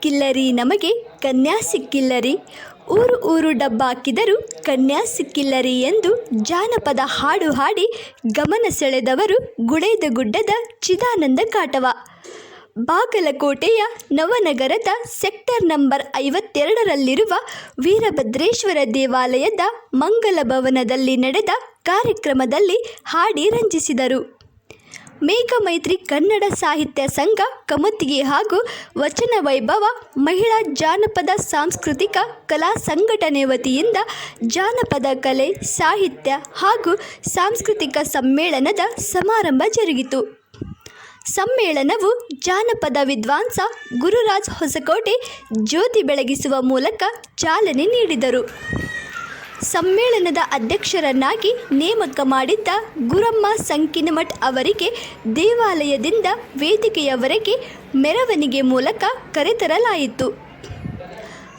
ಸಿಕ್ಕಿಲ್ಲರಿ ನಮಗೆ ಕನ್ಯಾ ಸಿಕ್ಕಿಲ್ಲರಿ, ಊರು ಊರು ಡಬ್ಬಾಕಿದರೂ ಕನ್ಯಾ ಸಿಕ್ಕಿಲ್ಲರಿ ಎಂದು ಜಾನಪದ ಹಾಡು ಹಾಡಿ ಗಮನ ಸೆಳೆದವರು ಗುಳೇದಗುಡ್ಡದ ಚಿದಾನಂದ ಕಾಟವ. ಬಾಗಲಕೋಟೆಯ ನವನಗರದ ಸೆಕ್ಟರ್ ನಂಬರ್ 52ರಲ್ಲಿರುವ ವೀರಭದ್ರೇಶ್ವರ ದೇವಾಲಯದ ಮಂಗಲ ಭವನದಲ್ಲಿ ನಡೆದ ಕಾರ್ಯಕ್ರಮದಲ್ಲಿ ಹಾಡಿ ರಂಜಿಸಿದರು. ಮೇಘಮೈತ್ರಿ ಕನ್ನಡ ಸಾಹಿತ್ಯ ಸಂಘ ಕಮತಿಗಿ ಹಾಗೂ ವಚನ ವೈಭವ ಮಹಿಳಾ ಜಾನಪದ ಸಾಂಸ್ಕೃತಿಕ ಕಲಾ ಸಂಘಟನೆ ವತಿಯಿಂದ ಜಾನಪದ ಕಲೆ, ಸಾಹಿತ್ಯ ಹಾಗೂ ಸಾಂಸ್ಕೃತಿಕ ಸಮ್ಮೇಳನದ ಸಮಾರಂಭ ಜರುಗಿತು. ಸಮ್ಮೇಳನವು ಜಾನಪದ ವಿದ್ವಾಂಸ ಗುರುರಾಜ್ ಹೊಸಕೋಟೆ ಜ್ಯೋತಿ ಬೆಳಗಿಸುವ ಮೂಲಕ ಚಾಲನೆ ನೀಡಿದರು. ಸಮ್ಮೇಳನದ ಅಧ್ಯಕ್ಷರನ್ನಾಗಿ ನೇಮಕ ಮಾಡಿದ್ದ ಗುರಮ್ಮ ಸಂಕಿನಮಠ್ ಅವರಿಗೆ ದೇವಾಲಯದಿಂದ ವೇದಿಕೆಯವರೆಗೆ ಮೆರವಣಿಗೆ ಮೂಲಕ ಕರೆತರಲಾಯಿತು.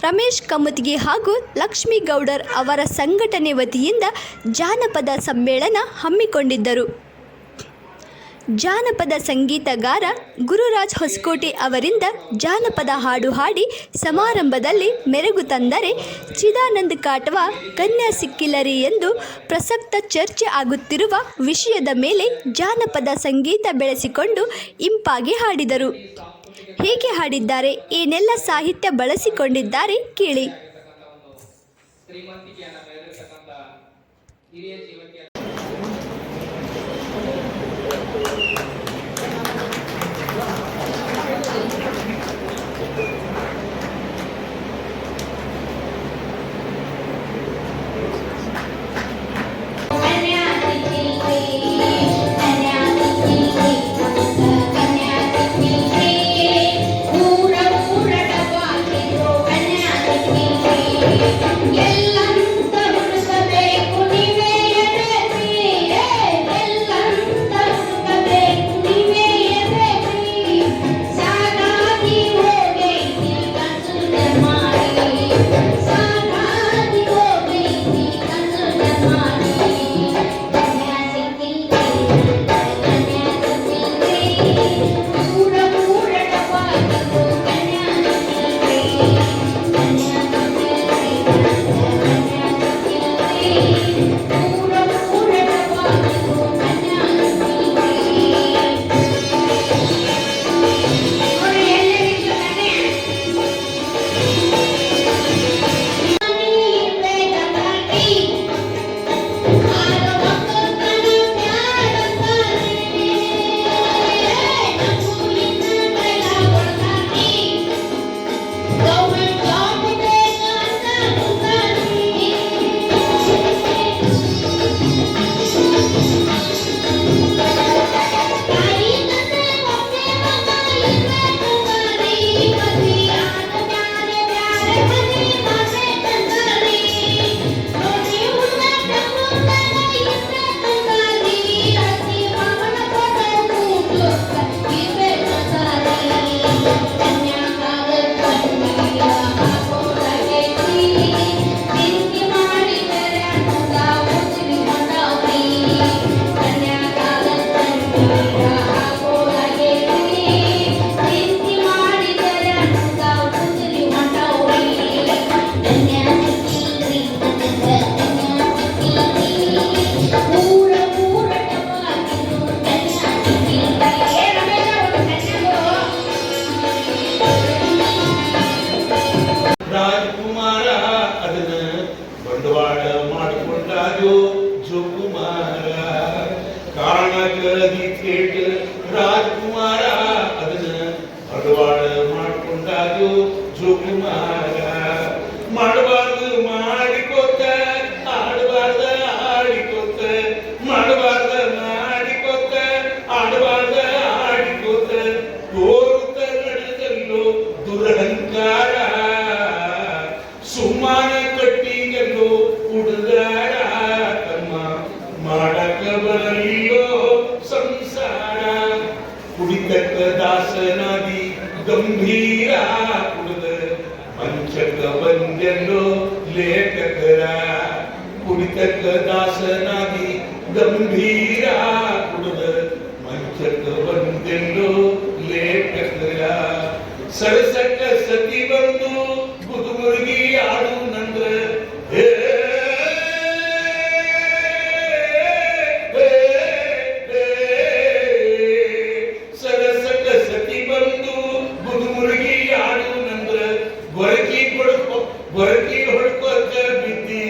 ರಮೇಶ್ ಕಮತಿಗಿ ಹಾಗೂ ಲಕ್ಷ್ಮೀಗೌಡರ್ ಅವರ ಸಂಘಟನೆ ವತಿಯಿಂದ ಜಾನಪದ ಸಮ್ಮೇಳನ ಹಮ್ಮಿಕೊಂಡಿದ್ದರು. ಜಾನಪದ ಸಂಗೀತಗಾರ ಗುರುರಾಜ್ ಹೊಸಕೋಟೆ ಅವರಿಂದ ಜಾನಪದ ಹಾಡು ಹಾಡಿ ಸಮಾರಂಭದಲ್ಲಿ ಮೆರುಗು ತಂದರೆ, ಚಿದಾನಂದ ಕಾಟವ ಕನ್ಯಾ ಸಿಕ್ಕಿಲ್ಲರಿ ಎಂದು ಪ್ರಸಕ್ತ ಚರ್ಚೆ ಆಗುತ್ತಿರುವ ವಿಷಯದ ಮೇಲೆ ಜಾನಪದ ಸಂಗೀತ ಬೆಳೆಸಿಕೊಂಡು ಇಂಪಾಗಿ ಹಾಡಿದರು. ಹೇಗೆ ಹಾಡಿದ್ದಾರೆ, ಏನೆಲ್ಲ ಸಾಹಿತ್ಯ ಬಳಸಿಕೊಂಡಿದ್ದಾರೆ ಕೇಳಿ. ರಾಜಕುಮಾರ ಅದನ್ನ ಬಂಡವಾಳ ಮಾಡಿಕೊಂಡಾದು ಜೋಕುಮಾರ. ಮಾಡಬಾರ್ದು ಮಾಡಿಕೋತ, ಆಡಬಾರ್ದ ಆಡಿಕೋತ, ಮಾಡಬಾರ್ದ ಮಾಡಿಕೋತ, ಆಡಬಾರ್ದ ಆಡಿಕೋತ, ತೋರುತ್ತ ನಡೆದಲ್ಲೋ ದುರಹಂಕಾರ, ಸುಮ್ಮನ ಕಟ್ಟಿಗೆಲ್ಲೋ ಹುಡುಗಾರ, ತಮ್ಮ ಮಾಡಕ ಬರಲಿಯೋ ಸಂಸಾರ. ಕುಡಿತಕ್ಕ ದಾಸನಾದಿ ಗಂಭೀರ, ಕುಡಿದ ಮಂಚಕ ಬಂದೆಲ್ಲೋ ಲೇಖಕರ. ಕುಡಿತಕ್ಕ ದಾಸನಾದಿ ಗಂಭೀರ, ಕುಡಿದ ಮಂಚಕ ಬಂದೆಲ್ಲೋ ಲೇಖಕರ. ಸರಸಕ್ಕ ಸತಿ ಬಂದು ಗುದುಗುರುಗಿ ಆಡು ನಂದ್ರ ಹೇ ಸರಸಕ್ಕ ಸತಿ ಬಂದು ಗುದುಗುರುಗಿ ಆಡು ನಂದ್ರ ಗೊರಕಿ ಹೊಡ್ಕೋತ ಬಿದ್ದಿ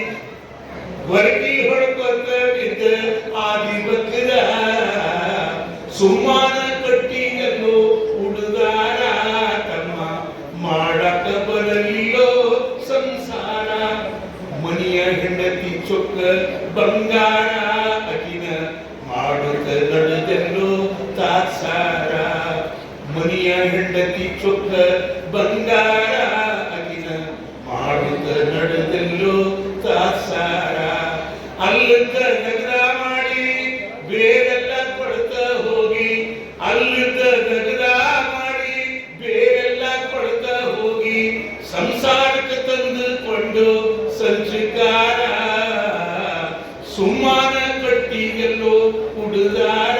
ಗೊರಕಿ ಹೊಡ್ಕೋತ ಬಿದ್ದ ಆದಿಬಕ್ರ ಸುಮ್ಮಾನ ಕಟ್ಟಿಗೆಲ್ಲೋ ಹುಡುಗಾರ ತಮ್ಮ ಮಾಡಕ ಬರಲಿಯೋ ಸಂಸಾರ ಮನಿಯ ಹೆಂಡತಿ ಚೊಕ್ಕ ಬಂಗಾರ ಅಕಿನ ಮಾಡುತ್ತ ನಡೆದೆಲ್ಲೋ ತಾತ್ಸಾರ ಮನಿಯ ಹೆಂಡತಿ ಚೊಕ್ಕ ಬಂಗಾರ ಅಕಿನ ಮಾಡುತ್ತ ನಡೆದೆಲ್ಲೋ ತಾತ್ಸಾರ ಅಲ್ಲದ ನಗರ ಮಾಡಿ ಬೇರೆಲ್ಲ ಕೊಡ್ತ ಹೋಗಿ ಅಲ್ಲದ ನಗರ ಮಾಡಿ ಬೇರೆಲ್ಲ ಕೊಡ್ತ ಹೋಗಿ ಸಂಸಾರಕ್ಕೆ ತಂದುಕೊಂಡು ಸಂಚಕಾರ ಸುಮ್ಮಾನ ಕಟ್ಟಿಗೆಲ್ಲೋ ಹುಡುಗಾರ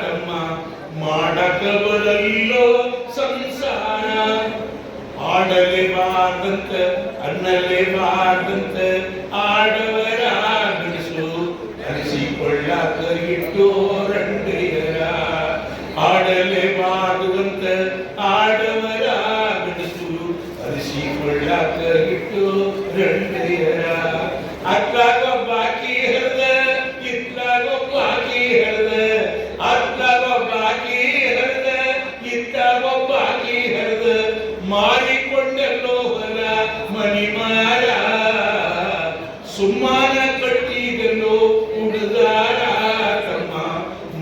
ತಮ್ಮ ಮಾಡಕ ಬರಲಿಲ್ಲೋ ಸಂಸಾರ ಆಡಲೇಬಾರ್ದಂತ ಅನ್ನಲೇಬಾರ್ದಂತ ಆಡವರ ಬಿಡಿಸು ಅನಿಸಿಕೊಳ್ಳಾಕ ಇಟ್ಟೋರಂಡೆಯರ ಆಡಲೇಬಾರ್ದು ಅಂತ ಆಡವರ ಬಿಡಿಸು ಅನಿಸಿಕೊಳ್ಳಾಕ ಇಟ್ಟು ರಂಡೆಯರ ಅತ್ಲಾಗ ಬಾಕಿ ಹರಿದ ಇತ್ಲಾಗ ಬಾಕಿ ಹರಿದ ಅತ್ಲಾಗ ಬಾಕಿ ಹರಿದ ಇತ್ತಾಗ ಬಾಕಿ ಹರಿದ ಮಾರಿಕೊಂಡೆಲ್ಲೋ ಹೊಲ ಮನಿ ಮಾರ ಸುಮ್ಮಾನ ಕಟ್ಟಿದೆಲ್ಲೋ ಹುಡುಗಾರ ತಮ್ಮ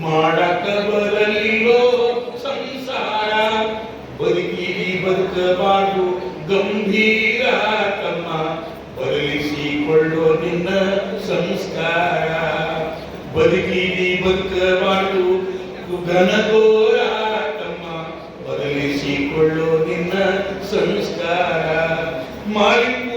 ಮಾಡಕ ಬರಲಿಲ್ಲೋ ಸಂಸಾರ ಬದುಕಿರಿ ಬದುಕಬಾರ್ದು ಗಂಭೀರ ತಮ್ಮ ಬದಲಿಸಿಕೊಳ್ಳೋ ನಿನ್ನ ಸಂಸ್ಕಾರ ಬದುಕಿರಿ ಬದುಕಬಾರ್ದು ಘನಘೋರ ತಮ್ಮ ಬದಲಿಸಿಕೊಳ್ಳೋ ನಿನ್ನ ಸಂಸ್ಕಾರ ಮಾಲಿನ್ಯ